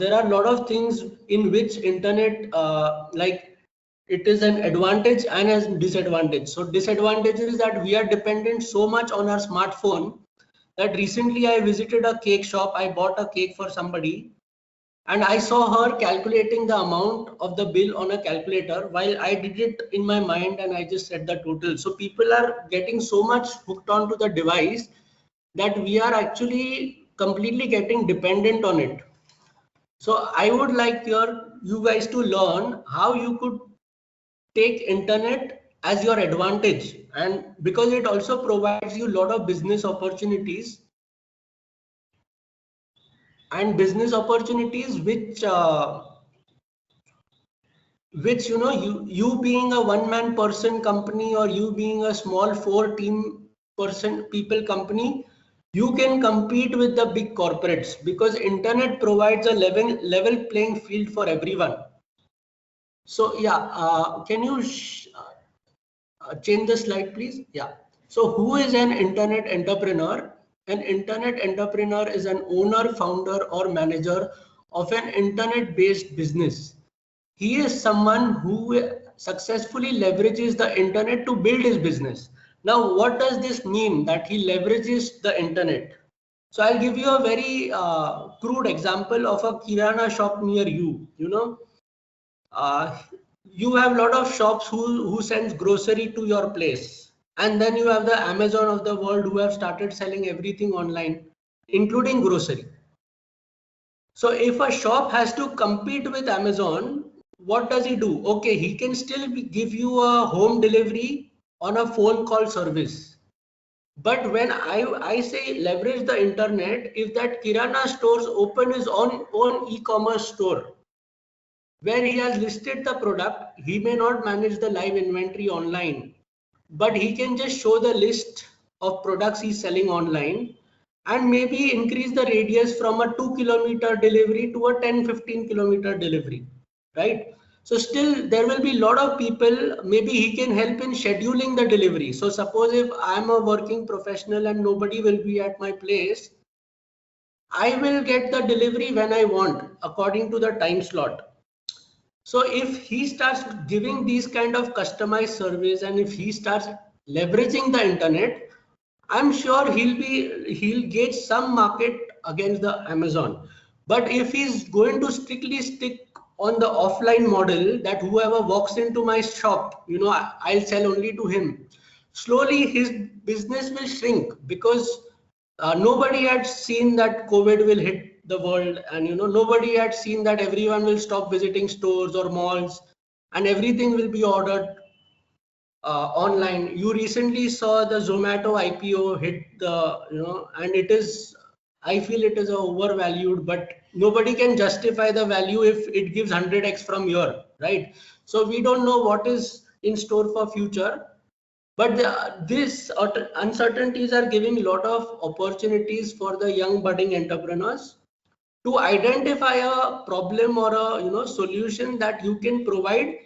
There are a lot of things in which internet like it is an advantage and as disadvantage. So disadvantage is that we are dependent so much on our smartphone that recently I visited a cake shop. I bought a cake for somebody and I saw her calculating the amount of the bill on a calculator while I did it in my mind and I just said the total. So people are getting so much hooked onto the device that we are actually completely getting dependent on it. So I would like you guys to learn how you could take internet as your advantage, and because it also provides you a lot of business opportunities which you being a one-man person company or you being a small 4 team people company, you can compete with the big corporates because internet provides a level playing field for everyone. So yeah, can you change the slide, please? Yeah. So who is an internet entrepreneur? An internet entrepreneur is an owner, founder, or manager of an internet-based business. He is someone who successfully leverages the internet to build his business. Now, what does this mean that he leverages the internet? So I'll give you a very crude example of a kirana shop near you. Uh, you have a lot of shops who sends grocery to your place, and then you have the Amazon of the world who have started selling everything online, including grocery. So if a shop has to compete with Amazon, what does he do? Okay, he can still give you a home delivery on a phone call service. But when I say leverage the internet, if that kirana stores open his own e-commerce store, where he has listed the product, he may not manage the live inventory online, but he can just show the list of products he's selling online and maybe increase the radius from a 2 kilometer delivery to a 10-15 kilometer delivery, right? So still there will be a lot of people, maybe he can help in scheduling the delivery. So suppose if I'm a working professional and nobody will be at my place, I will get the delivery when I want according to the time slot. So if he starts giving these kind of customized surveys and if he starts leveraging the internet, I'm sure he'll gauge some market against the Amazon. But if he's going to strictly stick on the offline model that whoever walks into my shop, I'll sell only to him. Slowly his business will shrink because nobody had seen that COVID will hit the world, and nobody had seen that everyone will stop visiting stores or malls and everything will be ordered online. You recently saw the Zomato IPO hit and I feel it is overvalued, but nobody can justify the value if it gives 100x from here, right? So we don't know what is in store for future, but these uncertainties are giving a lot of opportunities for the young budding entrepreneurs to identify a problem or a solution that you can provide.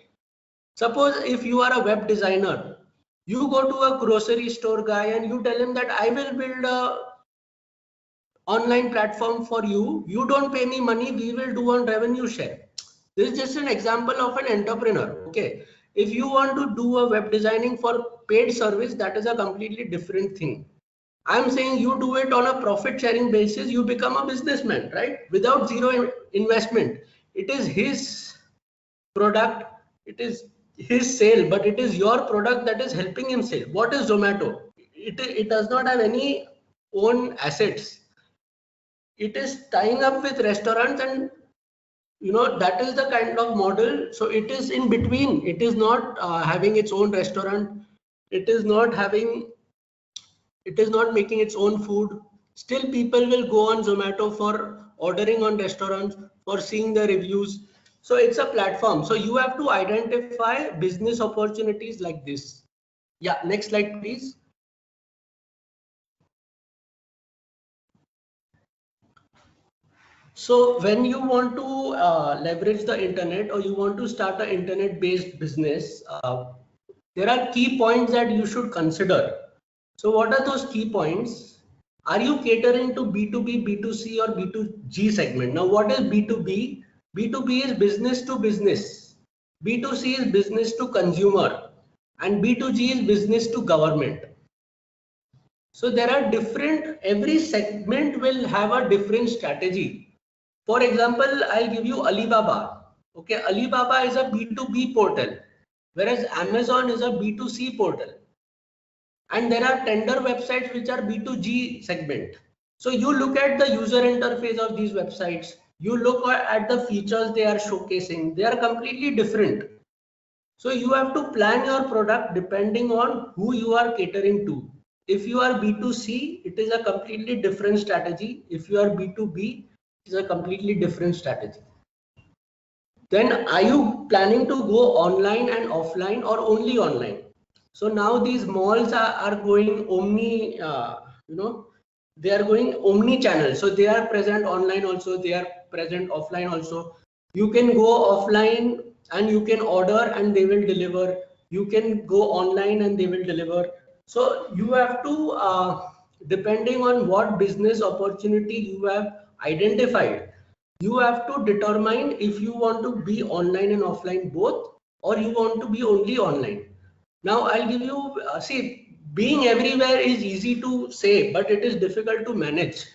Suppose if you are a web designer, you go to a grocery store guy and you tell him that I will build a online platform for you. You don't pay me money, we will do on revenue share. This is just an example of an entrepreneur. Okay. If you want to do a web designing for paid service, that is a completely different thing. I'm saying you do it on a profit sharing basis, you become a businessman, right? Without zero investment. It is his product, it is his sale, but it is your product that is helping him sell. What is Zomato? It does not have any own assets. It is tying up with restaurants, and that is the kind of model. So it is in between. It is not having its own restaurant. It is not making its own food. Still people will go on Zomato for ordering on restaurants, for seeing the reviews. So it's a platform. So you have to identify business opportunities like this. Yeah, next slide please. So when you want to leverage the internet or you want to start an internet based business, there are key points that you should consider. So what are those key points? Are you catering to B2B, B2C or B2G segment? Now what is B2B? B2B is business to business. B2C is business to consumer and B2G is business to government. So there are different, every segment will have a different strategy. For example, I'll give you Alibaba. Okay, Alibaba is a B2B portal, whereas Amazon is a B2C portal. And there are tender websites which are B2G segment. So you look at the user interface of these websites, you look at the features they are showcasing, they are completely different. So you have to plan your product depending on who you are catering to. If you are B2C, it is a completely different strategy. If you are B2B, it is a completely different strategy. Then are you planning to go online and offline or only online? So now these malls are going omni, they are going omni channel. So they are present online also, they are present offline also. You can go offline and you can order and they will deliver. You can go online and they will deliver. So you have to, depending on what business opportunity you have identified, you have to determine if you want to be online and offline both or you want to be only online. Now I'll give you, see, being everywhere is easy to say, but it is difficult to manage,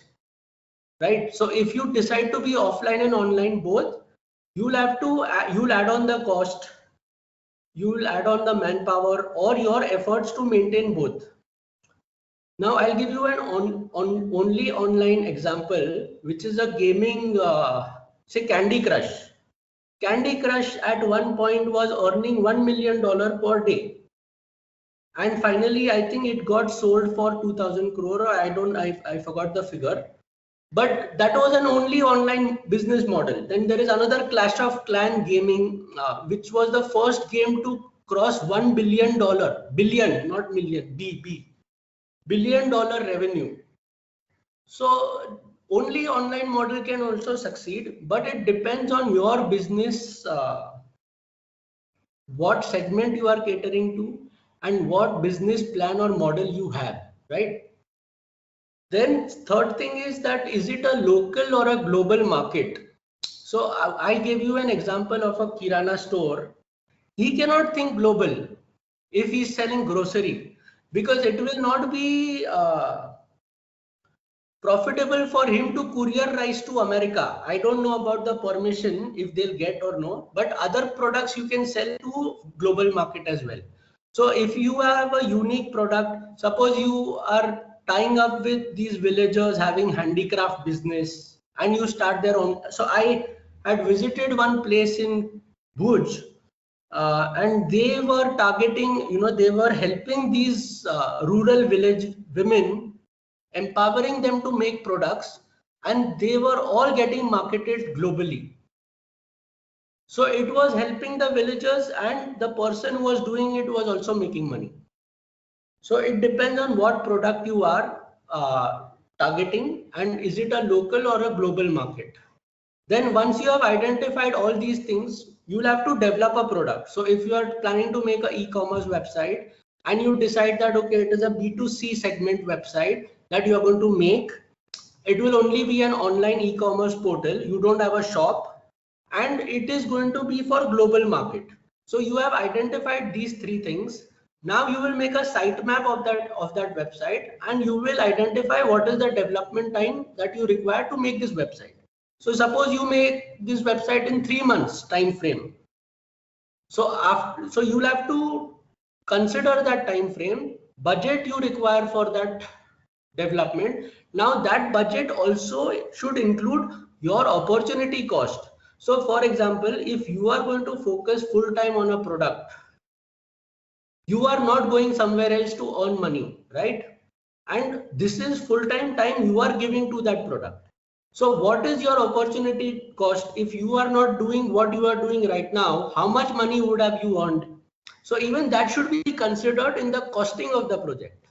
right? So if you decide to be offline and online both, you'll have to, you'll add on the cost, you'll add on the manpower or your efforts to maintain both. Now I'll give you an only online example, which is a gaming, say Candy Crush. Candy Crush at one point was earning $1 million per day. And finally, I think it got sold for 2000 crore. I forgot the figure. But that was an only online business model. Then there is another Clash of Clan gaming, which was the first game to cross $1 billion, billion, not million, billion dollar revenue. So only online model can also succeed, but it depends on your business, what segment you are catering to and what business plan or model you have, right? Then third thing is that is it a local or a global market? So I gave you an example of a Kirana store. He cannot think global if he's selling grocery because it will not be profitable for him to courier rice to America. I don't know about the permission if they'll get or no, but other products you can sell to global market as well. So if you have a unique product, suppose you are tying up with these villagers having handicraft business and you start their own. So I had visited one place in Bhuj and they were targeting, they were helping these rural village women, empowering them to make products, and they were all getting marketed globally. So it was helping the villagers and the person who was doing it was also making money. So it depends on what product you are targeting and is it a local or a global market. Then once you have identified all these things, you'll have to develop a product. So if you are planning to make an e-commerce website and you decide that, okay, it is a B2C segment website that you are going to make, it will only be an online e-commerce portal. You don't have a shop and it is going to be for global market. So you have identified these three things. Now you will make a sitemap of that website and you will identify what is the development time that you require to make this website. So suppose you make this website in 3 months time frame. So you'll have to consider that time frame, budget you require for that development. Now that budget also should include your opportunity cost. So for example, if you are going to focus full time on a product, you are not going somewhere else to earn money, right? And this is full-time time you are giving to that product. So what is your opportunity cost? If you are not doing what you are doing right now, how much money would have you earned? So even that should be considered in the costing of the project.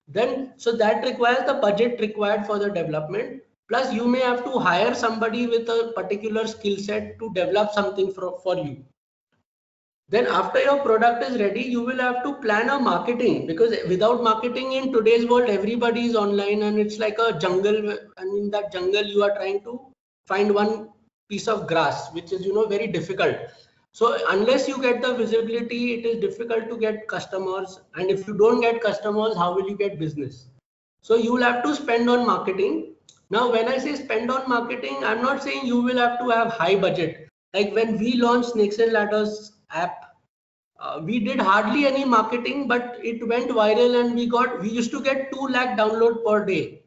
Then, so that requires the budget required for the development. Plus, you may have to hire somebody with a particular skill set to develop something for you. Then after your product is ready, you will have to plan a marketing, because without marketing in today's world, everybody is online and it's like a jungle. And in that jungle, you are trying to find one piece of grass, which is, very difficult. So unless you get the visibility, it is difficult to get customers. And if you don't get customers, how will you get business? So you will have to spend on marketing. Now, when I say spend on marketing, I'm not saying you will have to have high budget. Like when we launched Snakes and Ladders app, we did hardly any marketing, but it went viral and we used to get 2 lakh download per day.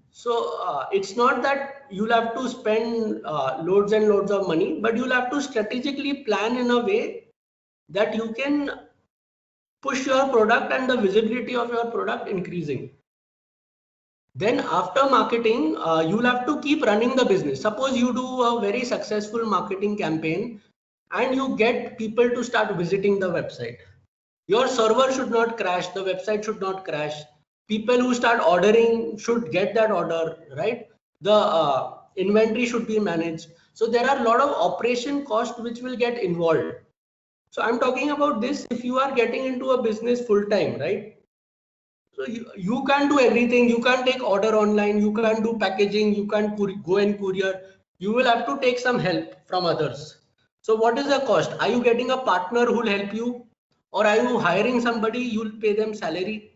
So it's not that you'll have to spend loads and loads of money, but you'll have to strategically plan in a way that you can push your product and the visibility of your product increasing. Then after marketing, you'll have to keep running the business. Suppose you do a very successful marketing campaign and you get people to start visiting the website. Your server should not crash, the website should not crash. People who start ordering should get that order, right? The inventory should be managed. So there are a lot of operation costs which will get involved. So I'm talking about this if you are getting into a business full time, right? So you can't do everything. You can't take order online. You can't do packaging. You can't go and courier. You will have to take some help from others. So what is the cost? Are you getting a partner who will help you? Or are you hiring somebody? You'll pay them salary.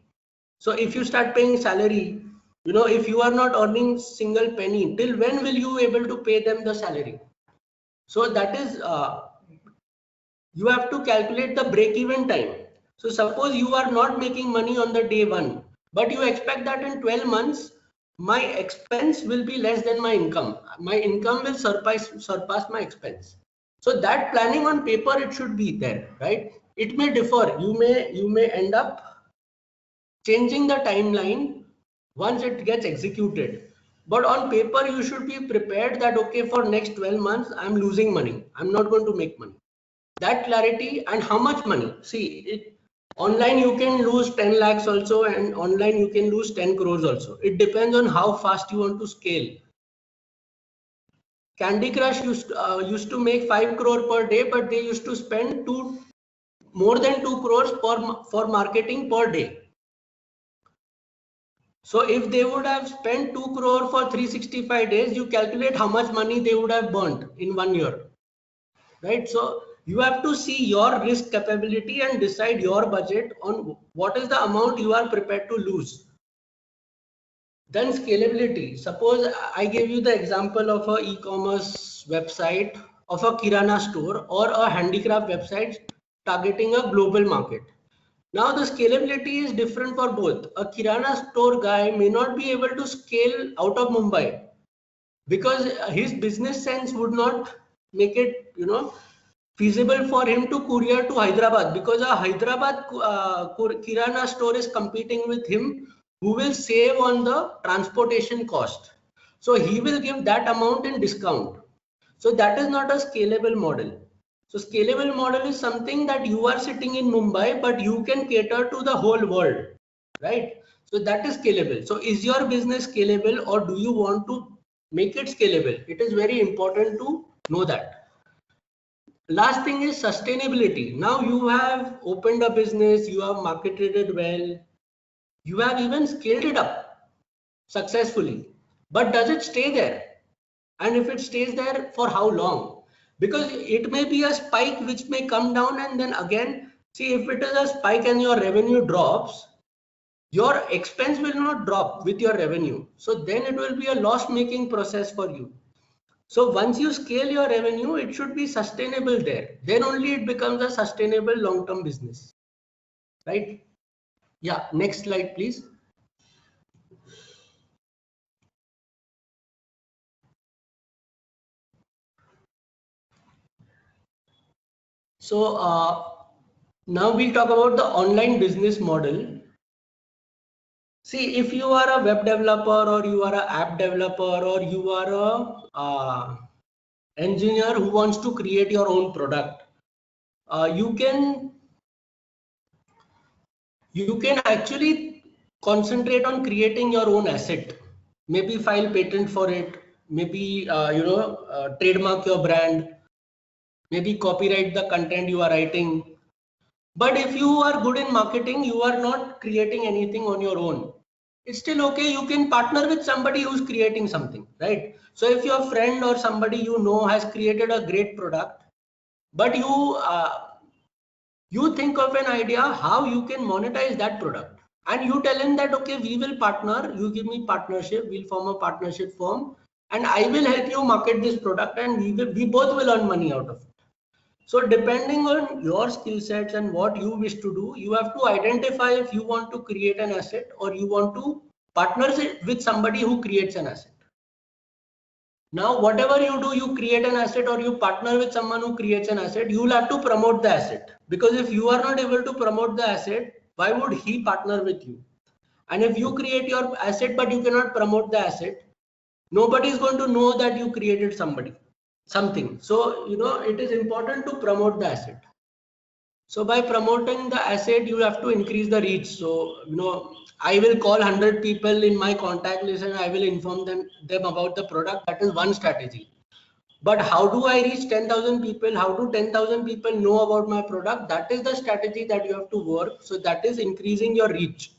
So if you start paying salary, if you are not earning single penny, till when will you able to pay them the salary? So that is, you have to calculate the break-even time. So suppose you are not making money on the day one, but you expect that in 12 months, my expense will be less than my income. My income will surpass my expense. So that planning on paper, it should be there, right? It may differ. You may end up changing the timeline once it gets executed. But on paper, you should be prepared that, okay, for next 12 months, I'm losing money. I'm not going to make money. That clarity and how much money. See, online you can lose 10 lakhs also, and online you can lose 10 crores also. It depends on how fast you want to scale. Candy Crush used to make 5 crore per day, but they used to spend more than 2 crores for marketing per day. So if they would have spent 2 crore for 365 days, you calculate how much money they would have burnt in 1 year, right? So you have to see your risk capability and decide your budget on what is the amount you are prepared to lose. Then scalability. Suppose I gave you the example of a e-commerce website of a Kirana store or a handicraft website targeting a global market. Now the scalability is different for both. A Kirana store guy may not be able to scale out of Mumbai because his business sense would not make it, feasible for him to courier to Hyderabad, because a Hyderabad Kirana store is competing with him, who will save on the transportation cost. So he will give that amount in discount. So that is not a scalable model. So scalable model is something that you are sitting in Mumbai, but you can cater to the whole world, right? So that is scalable. So is your business scalable, or do you want to make it scalable? It is very important to know that. Last thing is sustainability. Now you have opened a business, you have marketed it well, you have even scaled it up successfully, but does it stay there? And if it stays there, for how long? Because it may be a spike which may come down, and then again, see, if it is a spike and your revenue drops, your expense will not drop with your revenue. So then it will be a loss making process for you. So once you scale your revenue, it should be sustainable there. Then only it becomes a sustainable long-term business, right? Yeah, next slide, please. So now we'll talk about the online business model. See, if you are a web developer, or you are an app developer, or you are a engineer who wants to create your own product, you can actually concentrate on creating your own asset. maybe file patent for it, maybe trademark your brand, maybe copyright the content you are writing. But if you are good in marketing, you are not creating anything on your own. It's still okay. You can partner with somebody who's creating something, right? So if your friend or somebody you know has created a great product, but you think of an idea how you can monetize that product, and you tell him that, okay, we will partner, you give me partnership, we'll form a partnership firm, and I will help you market this product, and we both will earn money out of it. So depending on your skill sets and what you wish to do, you have to identify if you want to create an asset or you want to partner with somebody who creates an asset. Now, whatever you do, you create an asset or you partner with someone who creates an asset, you will have to promote the asset. Because if you are not able to promote the asset, why would he partner with you? And if you create your asset but you cannot promote the asset, nobody is going to know that you created something. So, it is important to promote the asset. So by promoting the asset, you have to increase the reach. So, I will call 100 people in my contact list and I will inform them about the product. That is one strategy. But how do I reach 10,000 people? How do 10,000 people know about my product? That is the strategy that you have to work. So that is increasing your reach.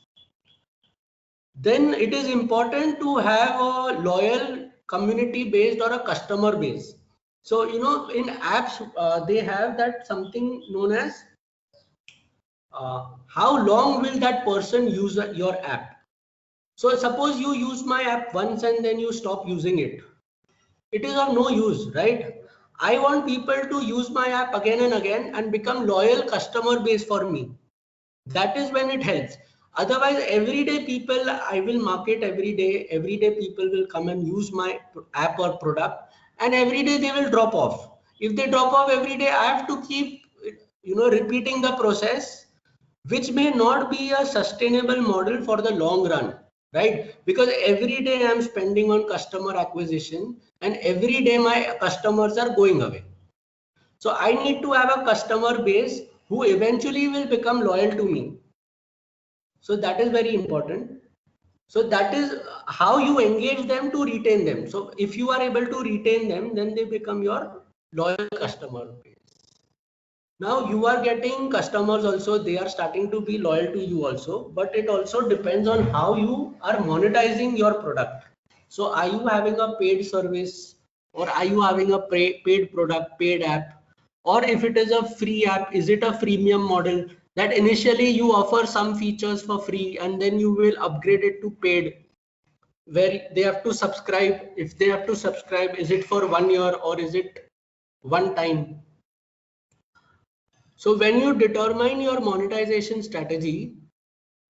Then it is important to have a loyal community based or a customer base. So, in apps, they have that something known as how long will that person use your app. So suppose you use my app once and then you stop using it. It is of no use, right? I want people to use my app again and again and become loyal customer base for me. That is when it helps. Otherwise, everyday people I will market every day people will come and use my app or product, and every day they will drop off. If they drop off every day, I have to keep repeating the process, which may not be a sustainable model for the long run, right? Because every day I'm spending on customer acquisition and every day my customers are going away. So I need to have a customer base who eventually will become loyal to me. So that is very important. So that is how you engage them to retain them. So if you are able to retain them, then they become your loyal customer base. Now you are getting customers also, they are starting to be loyal to you also, but it also depends on how you are monetizing your product. So are you having a paid service, or are you having a paid product, paid app? Or if it is a free app, is it a freemium model that initially you offer some features for free and then you will upgrade it to paid, where they have to subscribe? If they have to subscribe, is it for 1 year or is it one time? So when you determine your monetization strategy,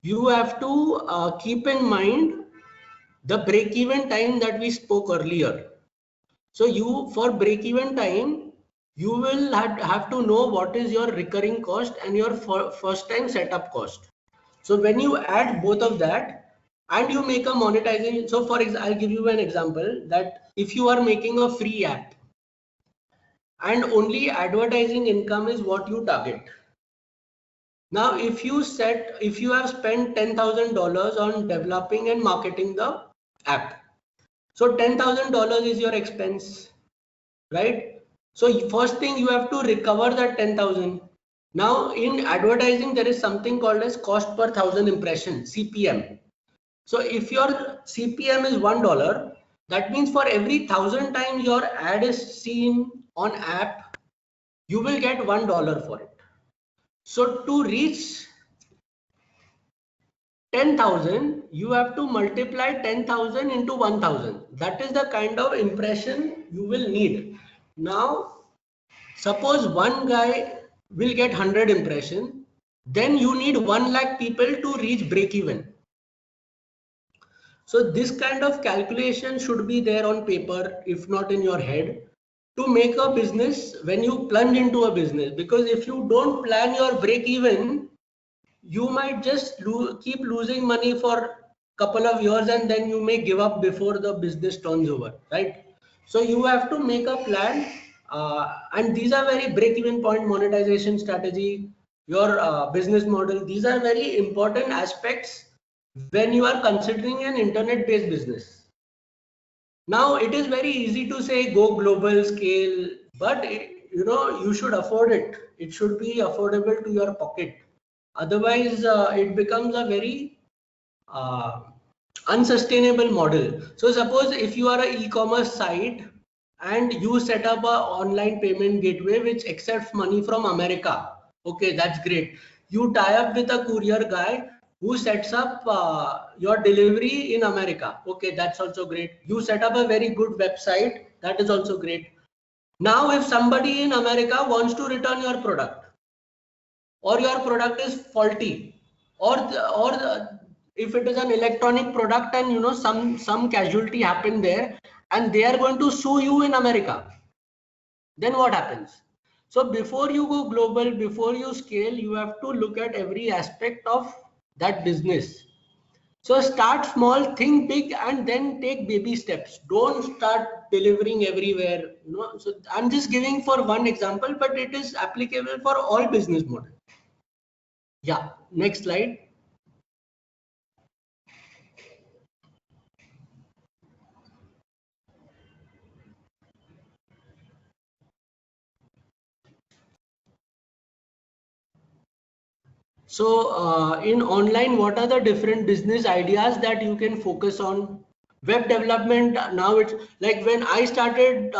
you have to keep in mind the break-even time that we spoke earlier. So for break-even time, you will have to know what is your recurring cost and your first time setup cost. So when you add both of that and you make a monetization, so for example, I'll give you an example that if you are making a free app and only advertising income is what you target. Now, if you have spent $10,000 on developing and marketing the app, so $10,000 is your expense, right? So first thing, you have to recover that 10,000. Now in advertising, there is something called as cost per thousand impression, CPM. So if your CPM is $1, that means for every 1,000 times your ad is seen on app, you will get $1 for it. So to reach 10,000, you have to multiply 10,000 into 1,000. That is the kind of impression you will need. Now, suppose one guy will get 100 impression, then you need 1 lakh people to reach break even. So this kind of calculation should be there on paper, if not in your head, to make a business when you plunge into a business. Because if you don't plan your break even, you might just keep losing money for a couple of years and then you may give up before the business turns over, right? So you have to make a plan, and these are very break-even point, monetization strategy, your business model. These are very important aspects when you are considering an internet-based business. Now it is very easy to say go global, scale, but you should afford it. It should be affordable to your pocket. Otherwise, it becomes a very uh, unsustainable model. So suppose if you are an e-commerce site and you set up a online payment gateway which accepts money from America. Okay, that's great. You tie up with a courier guy who sets up your delivery in America. Okay, that's also great. You set up a very good website. That is also great. Now, if somebody in America wants to return your product, or your product is faulty, or if it is an electronic product and some casualty happened there and they are going to sue you in America, then what happens? So before you go global, before you scale, you have to look at every aspect of that business. So start small, think big, and then take baby steps. Don't start delivering everywhere. So I'm just giving for one example, but it is applicable for all business models. Yeah, next slide. So in online, what are the different business ideas that you can focus on? Web development, now it's like when I started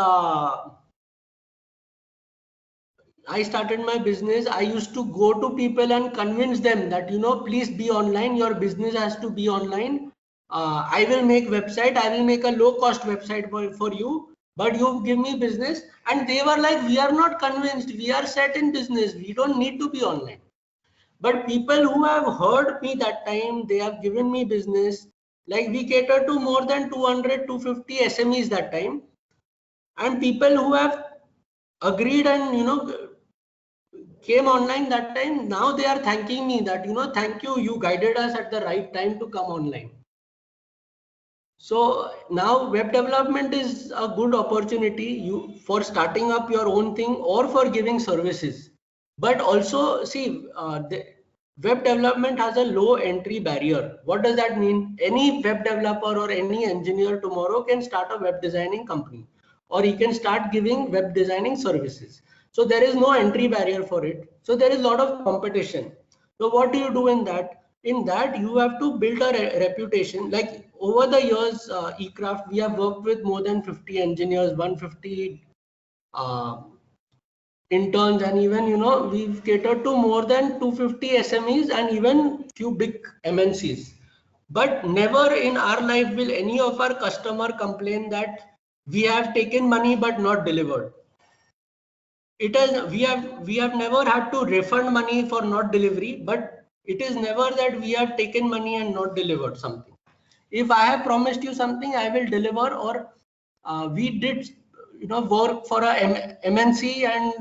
my business, I used to go to people and convince them that, please be online, your business has to be online. I will make website, I will make a low cost website for you, but you give me business. And they were like, we are not convinced, we are set in business, we don't need to be online. But people who have heard me that time, they have given me business. Like we cater to more than 200, 250 SMEs that time. And people who have agreed and, came online that time, now they are thanking me that, thank you, you guided us at the right time to come online. So now web development is a good opportunity for starting up your own thing or for giving services. But also see, the web development has a low entry barrier. What does that mean? Any web developer or any engineer tomorrow can start a web designing company, or he can start giving web designing services. So there is no entry barrier for it. So there is a lot of competition. So what do you do in that? In that, you have to build a reputation. Like over the years, eCraft, we have worked with more than 50 engineers, 150 interns, and even we've catered to more than 250 SMEs and even few big MNCs. But never in our life will any of our customer complain that we have taken money but not delivered. We have never had to refund money for not delivery, but it is never that we have taken money and not delivered something. If I have promised you something, I will deliver. Or we did work for a MNC and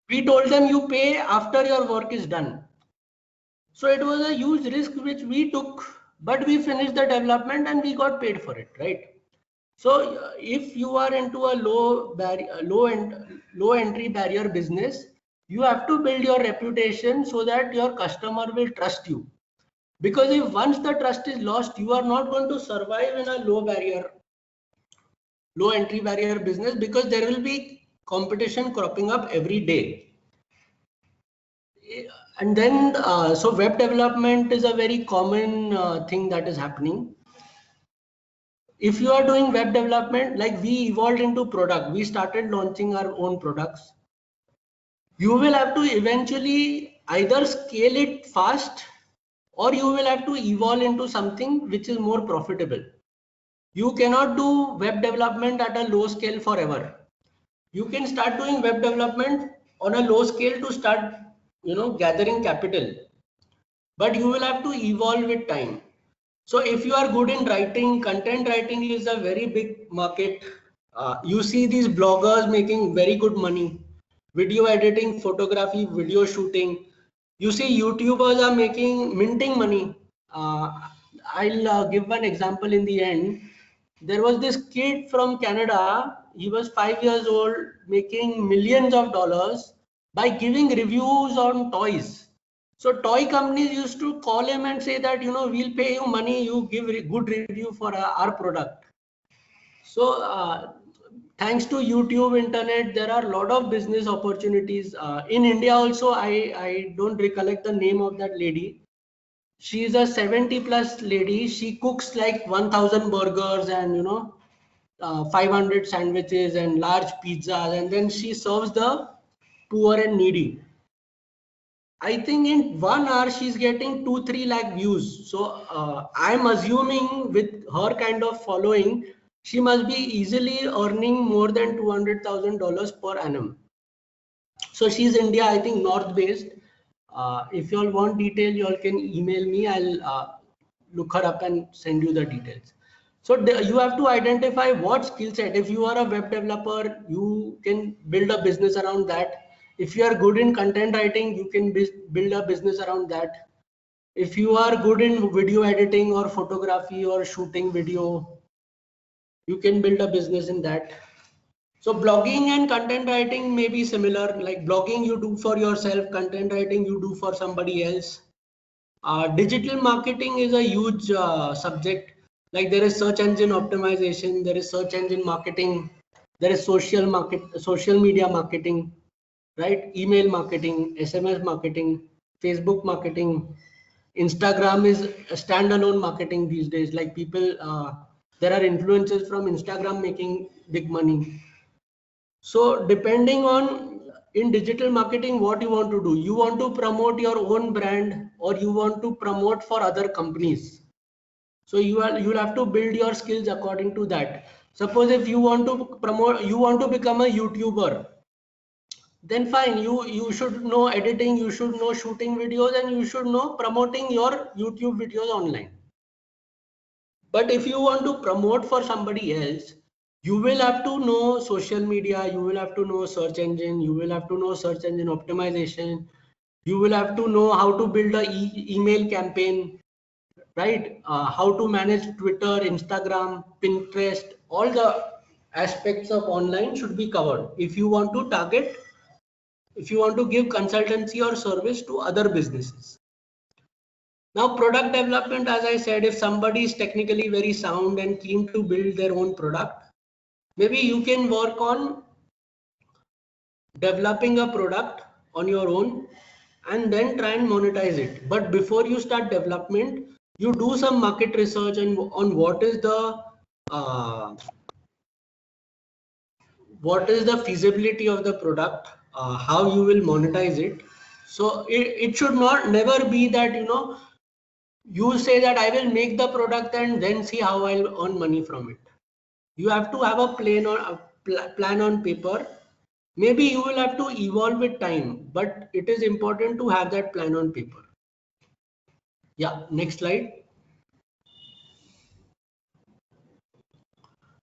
we told them you pay after your work is done. So it was a huge risk which we took, but we finished the development and we got paid for it, right? So if you are into a low entry barrier business, you have to build your reputation so that your customer will trust you. Because if once the trust is lost, you are not going to survive in a low entry barrier business, because there will be competition cropping up every day. And then so web development is a very common thing that is happening. If you are doing web development, like we evolved into product, we started launching our own products. You will have to eventually either scale it fast, or you will have to evolve into something which is more profitable. You cannot do web development at a low scale forever. You can start doing web development on a low scale to start, gathering capital, but you will have to evolve with time. So if you are good in writing, content writing is a very big market. You see these bloggers making very good money. Video editing, photography, video shooting. You see YouTubers are minting money. I'll give one example in the end. There was this kid from Canada. He was 5 years old, making millions of dollars by giving reviews on toys. So toy companies used to call him and say that, we'll pay you money, you give good review for our product. So thanks to YouTube, internet, there are a lot of business opportunities. In India also, I don't recollect the name of that lady. She is a 70 plus lady. She cooks like 1000 burgers and 500 sandwiches and large pizzas, and then she serves the poor and needy. I think in 1 hour she's getting 2-3 lakh views. So I'm assuming with her kind of following, she must be easily earning more than $200,000 per annum. So she's India, I think north based. If you all want detail, you all can email me. I'll look her up and send you the details. So you have to identify what skill set. If you are a web developer, you can build a business around that. If you are good in content writing, you can build a business around that. If you are good in video editing or photography or shooting video, you can build a business in that. So blogging and content writing may be similar. Like blogging you do for yourself, content writing you do for somebody else. Digital marketing is a huge subject. Like there is search engine optimization, there is search engine marketing, there is social media marketing, right? Email marketing, SMS marketing, Facebook marketing. Instagram is a standalone marketing these days. Like people, there are influencers from Instagram making big money. So depending on in digital marketing, what you want to do, you want to promote your own brand or you want to promote for other companies. So you'll have to build your skills according to that. Suppose if you want to promote, you want to become a YouTuber, then fine, you should know editing, you should know shooting videos, and you should know promoting your YouTube videos online. But if you want to promote for somebody else, you will have to know social media, you will have to know search engine, you will have to know search engine optimization, you will have to know how to build a email campaign, right? How to manage Twitter, Instagram, Pinterest, all the aspects of online should be covered. If you want to target, if you want to give consultancy or service to other businesses. Now, product development, as I said, if somebody is technically very sound and keen to build their own product, maybe you can work on developing a product on your own and then try and monetize it. But before you start development, you do some market research and on what is the feasibility of the product, how you will monetize it. So it should not never be that you say that I will make the product and then see how I'll earn money from it. You have to have a plan on paper. Maybe you will have to evolve with time, but it is important to have that plan on paper. Yeah, next slide.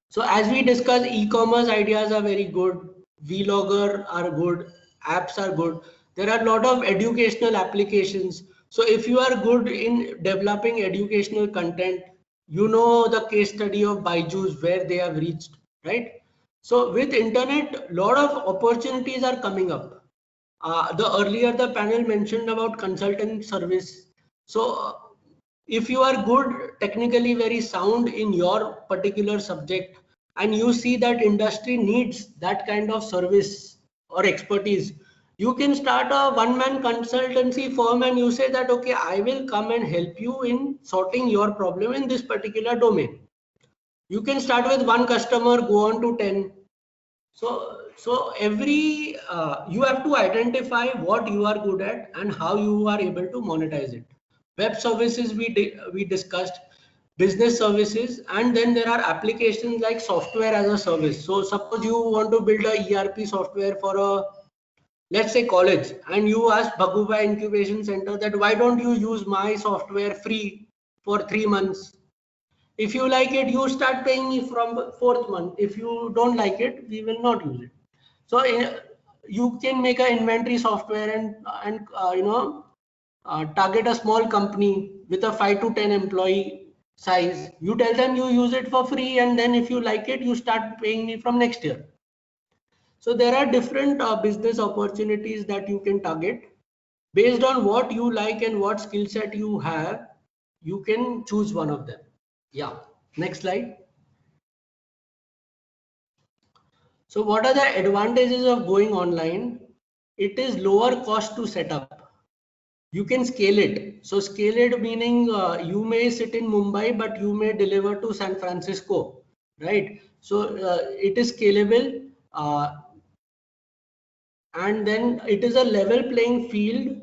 So as we discussed, e-commerce ideas are very good, vlogger are good, apps are good. There are a lot of educational applications. So if you are good in developing educational content, you know the case study of Byju's where they have reached, right? So with internet, lot of opportunities are coming up. The earlier the panel mentioned about consultant service. So if you are good, technically very sound in your particular subject, and you see that industry needs that kind of service or expertise, you can start a one-man consultancy firm and you say that, okay, I will come and help you in sorting your problem in this particular domain. You can start with one customer, go on to 10. So every you have to identify what you are good at and how you are able to monetize it. Web services we discussed, business services, and then there are applications like software as a service. So suppose you want to build a ERP software for a, let's say, college, and you ask Bhagubai Incubation Center that why don't you use my software free for 3 months? If you like it, you start paying me from fourth month. If you don't like it, we will not use it. So you can make an inventory software and target a small company with a 5 to 10 employee size. You tell them you use it for free, and then if you like it, you start paying me from next year. So there are different business opportunities that you can target based on what you like and what skill set you have. You can choose one of them. Yeah. Next slide. So what are the advantages of going online? It is lower cost to set up. You can scale it. So scale it meaning you may sit in Mumbai, but you may deliver to San Francisco, right? So it is scalable, and then it is a level playing field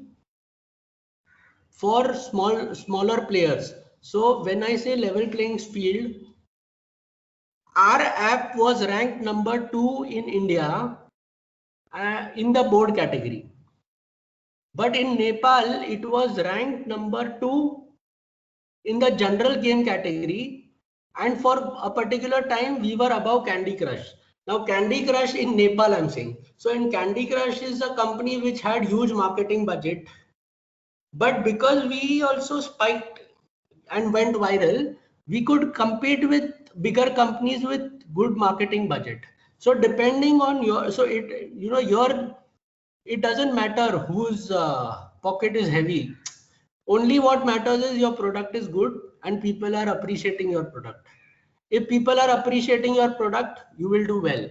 for smaller players. So when I say level playing field, our app was ranked number 2 in India in the board category. But in Nepal, it was ranked number 2 in the general game category. And for a particular time, we were above Candy Crush. Now, Candy Crush in Nepal, I'm saying. So in Candy Crush is a company which had huge marketing budget. But because we also spiked and went viral, we could compete with bigger companies with good marketing budget. So depending on your, so it, you know, your, it doesn't matter whose pocket is heavy. Only what matters is your product is good and people are appreciating your product. If people are appreciating your product, you will do well.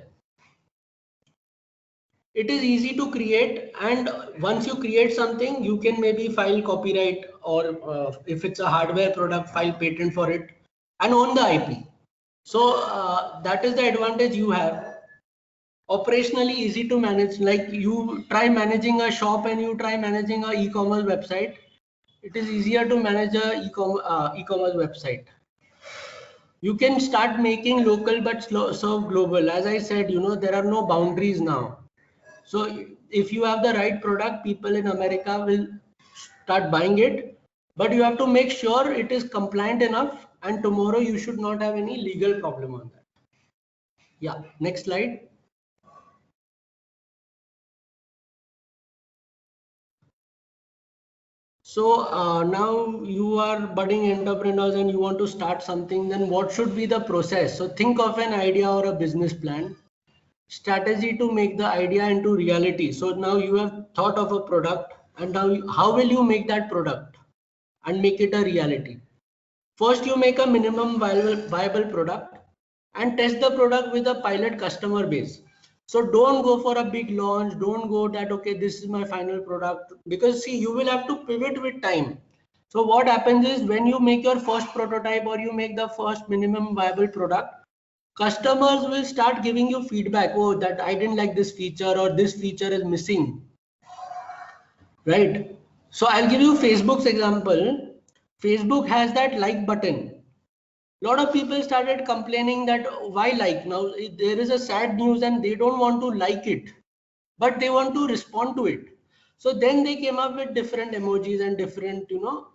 It is easy to create, and once you create something, you can maybe file copyright, or if it's a hardware product, file patent for it and own the IP. So that is the advantage you have. Operationally easy to manage. Like you try managing a shop and you try managing a e-commerce website. It is easier to manage a e-commerce website. You can start making local but serve global. As I said, you know, there are no boundaries now. So if you have the right product, people in America will start buying it, but you have to make sure it is compliant enough, and tomorrow you should not have any legal problem on that. Yeah, next slide. So now you are budding entrepreneurs and you want to start something, then what should be the process? So think of an idea or a business plan, strategy to make the idea into reality. So now you have thought of a product, and now how will you make that product and make it a reality? First, you make a minimum viable product and test the product with a pilot customer base. So don't go for a big launch. Don't go that, okay, this is my final product, because see, you will have to pivot with time. So what happens is when you make your first prototype or you make the first minimum viable product, customers will start giving you feedback. Oh, that I didn't like this feature, or this feature is missing, right? So I'll give you Facebook's example. Facebook has that like button. A lot of people started complaining that why like. Now there is a sad news and they don't want to like it, but they want to respond to it. So then they came up with different emojis and different, you know,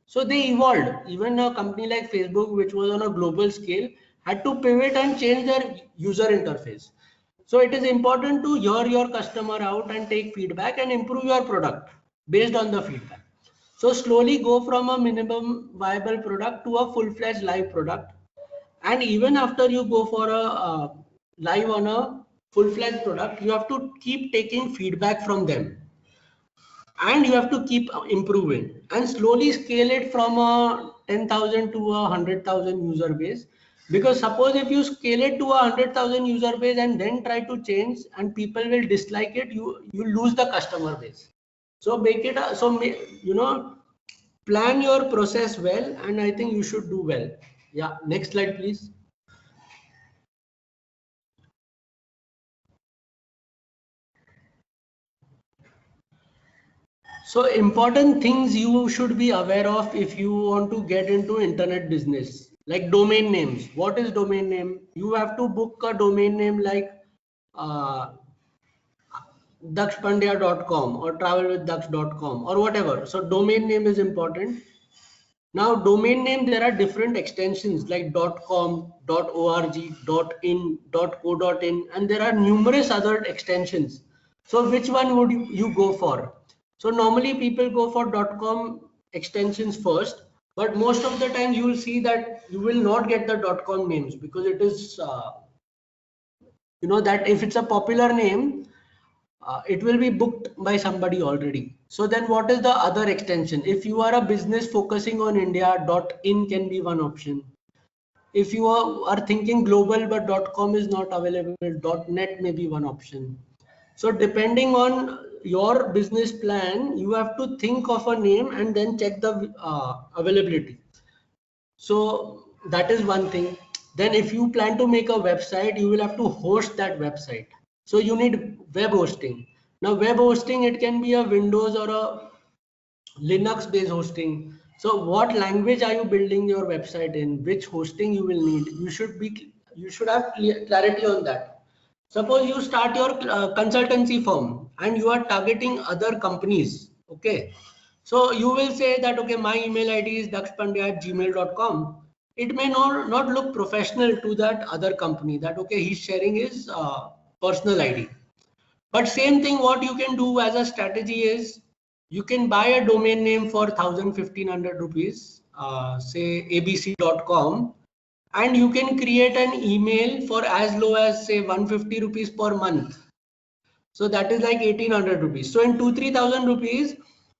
so they evolved. Even a company like Facebook, which was on a global scale, had to pivot and change their user interface. So it is important to hear your customer out and take feedback and improve your product based on the feedback. So slowly go from a minimum viable product to a full-fledged live product. And even after you go for a live on a full-fledged product, you have to keep taking feedback from them. And you have to keep improving and slowly scale it from a 10,000 to a 100,000 user base. Because suppose if you scale it to a 100,000 user base and then try to change and people will dislike it, you lose the customer base. So make it you know, plan your process well, and I think you should do well. Yeah, next slide please. So important things you should be aware of if you want to get into internet business, like domain names. What is domain name? You have to book a domain name like uh, dakshpandya.com or travelwithdaksh.com or whatever. So domain name is important. Now domain name, there are different extensions like .com, .org, .in, .co.in, and there are numerous other extensions. So which one would you go for? So normally people go for .com extensions first, but most of the time you will see that you will not get the .com names, because it is, you know, that if it's a popular name, it will be booked by somebody already. So then what is the other extension? If you are a business focusing on India, .in can be one option. if you are thinking global but .com is not available, .net may be one option. So depending on your business plan, you have to think of a name and then check the availability. So that is one thing. Then if you plan to make a website, you will have to host that website. So you need web hosting. Now web hosting, it can be a Windows or a Linux based hosting. So what language are you building your website in? Which hosting you will need? You should have clarity on that. Suppose you start your consultancy firm and you are targeting other companies. Okay. So you will say that, okay, my email ID is dakshpandya@gmail.com. It may not look professional to that other company that, okay, he's sharing his personal ID. But same thing, what you can do as a strategy is you can buy a domain name for 1,000-1,500 rupees, say abc.com, and you can create an email for as low as say 150 rupees per month. So that is like 1,800 rupees. So in 2,000-3,000 rupees,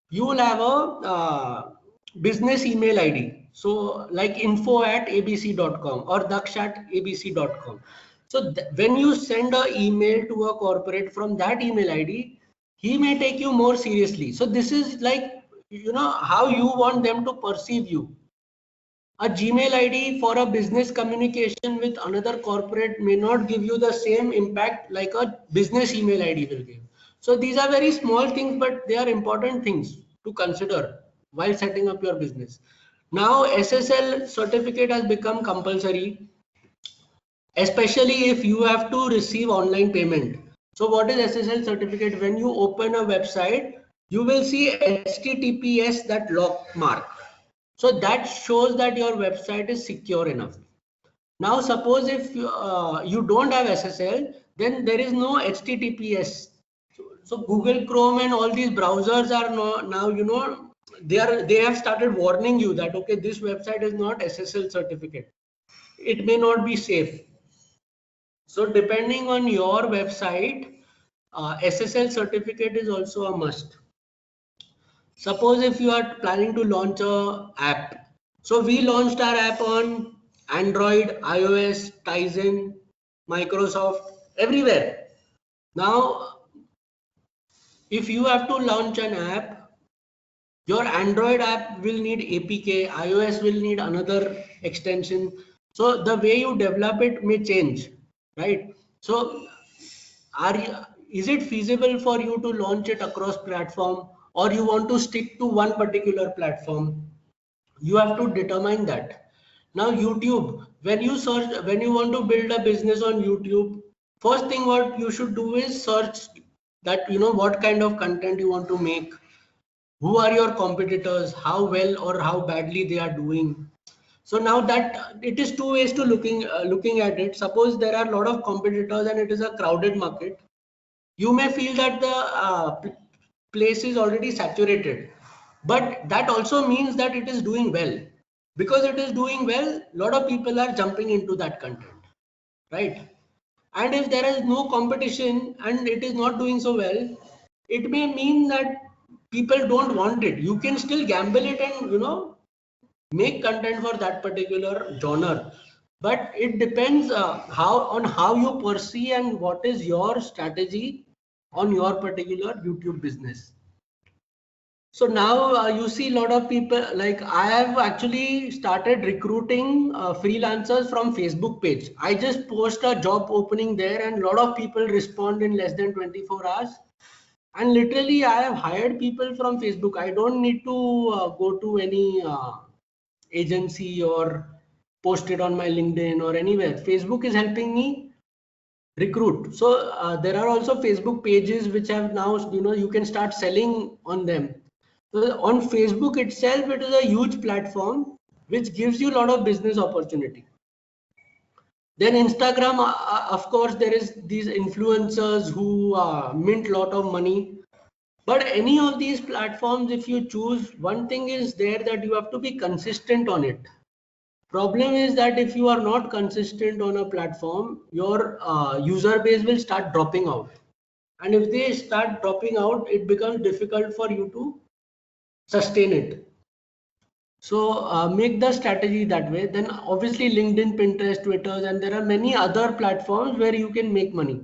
you will have a business email ID. So like info@abc.com or daksh@abc.com. So when you send an email to a corporate from that email ID, he may take you more seriously. So this is like, how you want them to perceive you. A Gmail ID for a business communication with another corporate may not give you the same impact like a business email ID will give. So these are very small things, but they are important things to consider while setting up your business. Now SSL certificate has become compulsory, especially if you have to receive online payment. So what is SSL certificate? When you open a website, you will see HTTPS, that lock mark. So that shows that your website is secure enough. Now suppose if you don't have SSL, then there is no HTTPS. So Google Chrome and all these browsers are now they have started warning you that, okay, this website is not SSL certificate. It may not be safe. So depending on your website, SSL certificate is also a must. Suppose if you are planning to launch a app. So we launched our app on Android, iOS, Tizen, Microsoft, everywhere. Now, if you have to launch an app, your Android app will need APK, iOS will need another extension. So the way you develop it may change, right? So is it feasible for you to launch it across platform, or you want to stick to one particular platform? You have to determine that. Now YouTube, when you want to build a business on YouTube, first thing what you should do is search that, what kind of content you want to make, who are your competitors, how well or how badly they are doing. So now that it is two ways to looking at it. Suppose there are a lot of competitors and it is a crowded market, you may feel that the place is already saturated, but that also means that it is doing well. Because it is doing well, a lot of people are jumping into that content, right? And if there is no competition and it is not doing so well, it may mean that people don't want it. You can still gamble it and make content for that particular genre, but it depends how you perceive and what is your strategy on your particular YouTube business. So now you see a lot of people, like I have actually started recruiting freelancers from Facebook page. I just post a job opening there and a lot of people respond in less than 24 hours. And literally I have hired people from Facebook. I don't need to go to any agency or post it on my LinkedIn or anywhere. Facebook is helping me recruit. So there are also Facebook pages which have now, you can start selling on them. So on Facebook itself, it is a huge platform which gives you a lot of business opportunity. Then Instagram, of course, there is these influencers who mint a lot of money. But any of these platforms, if you choose, one thing is there that you have to be consistent on it. Problem is that if you are not consistent on a platform, your user base will start dropping out. And if they start dropping out, it becomes difficult for you to sustain it. So make the strategy that way. Then obviously LinkedIn, Pinterest, Twitter, and there are many other platforms where you can make money.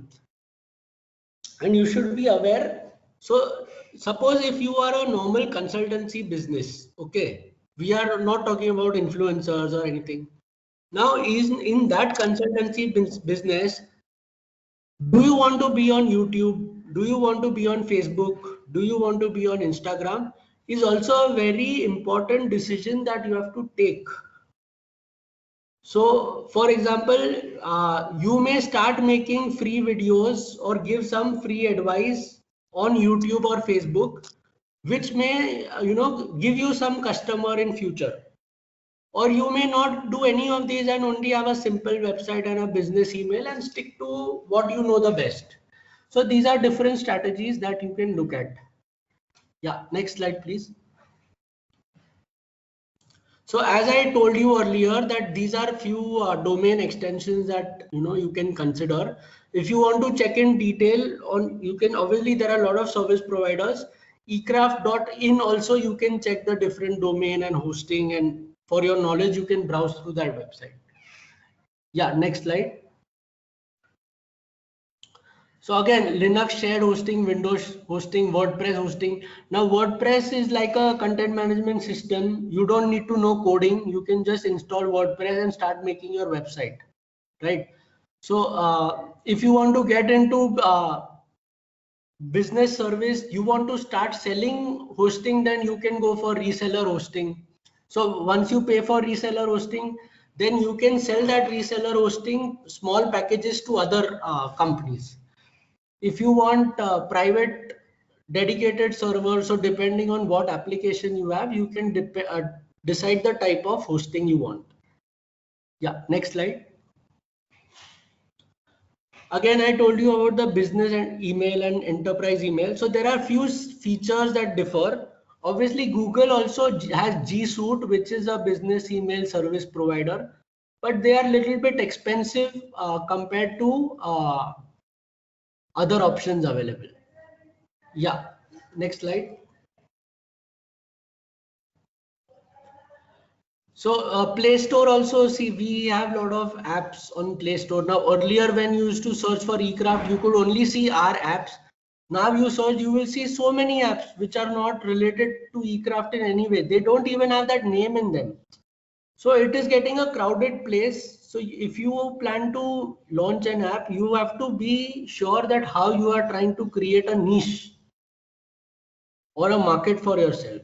And you should be aware. So suppose if you are a normal consultancy business, okay, we are not talking about influencers or anything. Now is in that consultancy business, do you want to be on YouTube? Do you want to be on Facebook? Do you want to be on Instagram? Is also a very important decision that you have to take. So, for example, you may start making free videos or give some free advice on YouTube or Facebook, which may, give you some customer in future. Or you may not do any of these and only have a simple website and a business email and stick to what you know the best. So these are different strategies that you can look at. Yeah, next slide, please. So as I told you earlier that these are few domain extensions that you can consider. If you want to check in detail on, you can obviously there are a lot of service providers. eCraft.in also you can check the different domain and hosting, and for your knowledge you can browse through that website. Yeah, next slide. So again, Linux shared hosting, Windows hosting, WordPress hosting. Now WordPress is like a content management system. You don't need to know coding. You can just install WordPress and start making your website, right? So if you want to get into business service, you want to start selling hosting, then you can go for reseller hosting. So once you pay for reseller hosting, then you can sell that reseller hosting small packages to other companies. If you want private dedicated servers, so depending on what application you have, you can decide the type of hosting you want. Yeah, next slide. Again, I told you about the business and email and enterprise email. So there are few features that differ. Obviously, Google also has G Suite, which is a business email service provider, but they are a little bit expensive compared to other options available. Yeah, next slide. So Play Store also, see, we have a lot of apps on Play Store. Now earlier when you used to search for eCraft, you could only see our apps. Now you search, you will see so many apps which are not related to eCraft in any way. They don't even have that name in them. So it is getting a crowded place. So if you plan to launch an app, you have to be sure that how you are trying to create a niche or a market for yourself.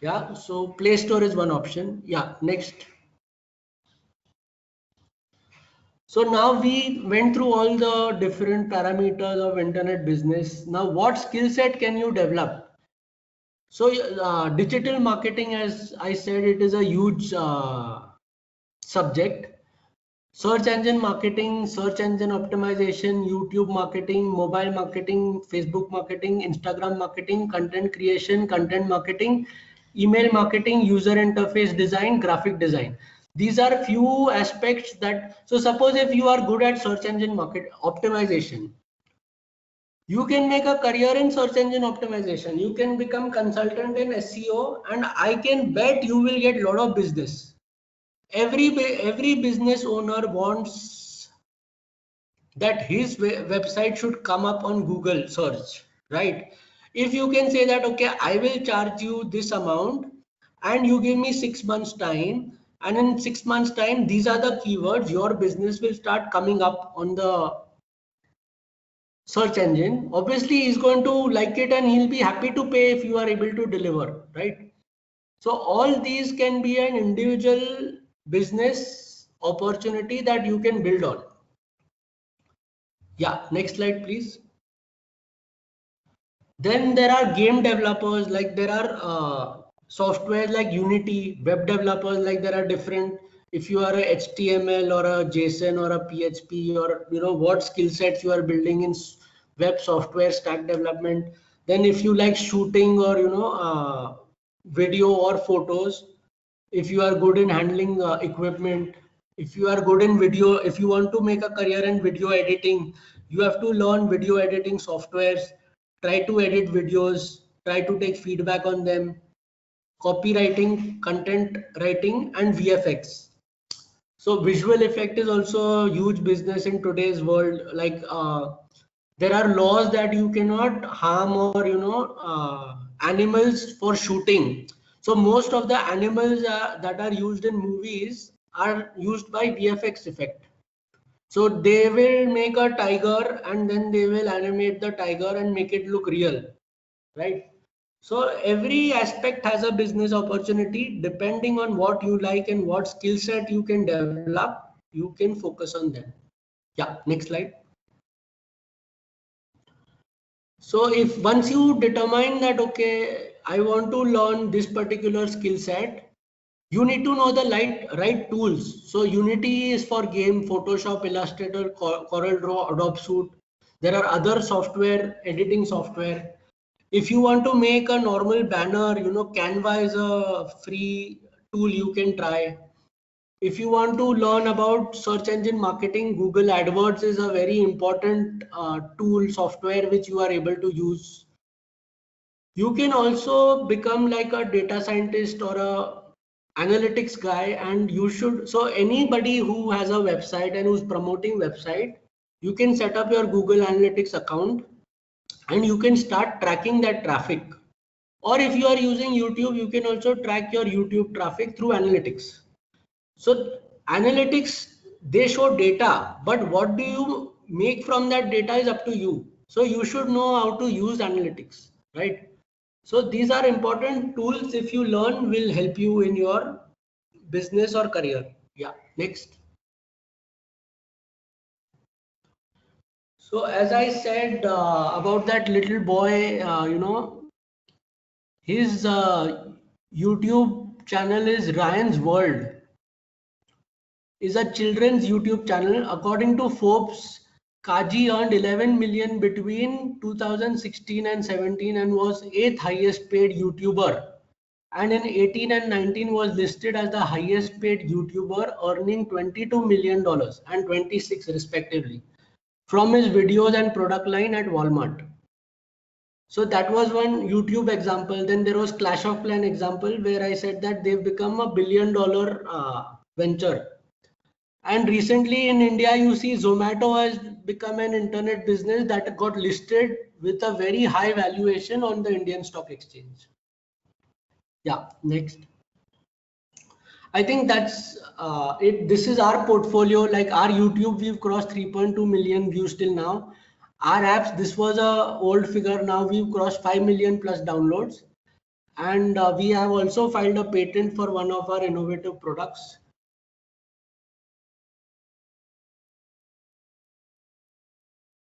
Yeah, so Play Store is one option. Yeah, next. So now we went through all the different parameters of internet business. Now what skill set can you develop? So digital marketing, as I said, it is a huge subject. Search engine marketing, search engine optimization, YouTube marketing, mobile marketing, Facebook marketing, Instagram marketing, content creation, content marketing, email marketing, user interface design, graphic design. These are few aspects that, so suppose if you are good at search engine market optimization, you can make a career in search engine optimization. You can become consultant in SEO, and I can bet you will get a lot of business. Every business owner wants that his website should come up on Google search, right? If you can say that, okay, I will charge you this amount and you give me 6 months time, and in 6 months time these are the keywords, your business will start coming up on the search engine. Obviously he's going to like it and he'll be happy to pay if you are able to deliver, right? So all these can be an individual business opportunity that you can build on. Yeah, next slide, please. Then there are game developers, like there are software like Unity, web developers, like there are different, if you are a HTML or a JSON or a PHP, or what skill sets you are building in web software stack development. Then if you like shooting or video or photos, if you are good in handling equipment, if you are good in video, if you want to make a career in video editing, you have to learn video editing softwares, try to edit videos, try to take feedback on them. copywriting, content writing, and VFX. So visual effect is also a huge business in today's world. Like there are laws that you cannot harm or animals for shooting. So most of the animals that are used in movies are used by VFX effect. So they will make a tiger and then they will animate the tiger and make it look real, right? So every aspect has a business opportunity depending on what you like and what skill set you can develop. You can focus on them. Yeah, next slide. So if once you determine that, okay, I want to learn this particular skill set, you need to know the right tools. So Unity is for game, Photoshop, Illustrator, CorelDRAW, Adobe Suite. There are other software, editing software. If you want to make a normal banner, Canva is a free tool you can try. If you want to learn about search engine marketing, Google AdWords is a very important tool software which you are able to use. You can also become like a data scientist or a analytics guy, and you should. So anybody who has a website and who's promoting website, you can set up your Google Analytics account and you can start tracking that traffic. Or if you are using YouTube, you can also track your YouTube traffic through analytics. So analytics, they show data, but what do you make from that data is up to you. So you should know how to use analytics, right? So these are important tools. If you learn, will help you in your business or career. Yeah, next. So as I said about that little boy, his YouTube channel is Ryan's World. Is a children's YouTube channel. According to Forbes, Kaji earned 11 million between 2016 and 17 and was 8th highest paid YouTuber. And in 18 and 19 was listed as the highest paid YouTuber, earning $22 million and 26 respectively from his videos and product line at Walmart. So that was one YouTube example. Then there was Clash of Clans example where I said that they've become $1 billion venture. And recently in India, you see Zomato has become an internet business that got listed with a very high valuation on the Indian Stock Exchange. Yeah, next. I think that's it. This is our portfolio. Like our YouTube, we've crossed 3.2 million views till now. Our apps, this was a old figure. Now we've crossed 5 million plus downloads. And we have also filed a patent for one of our innovative products.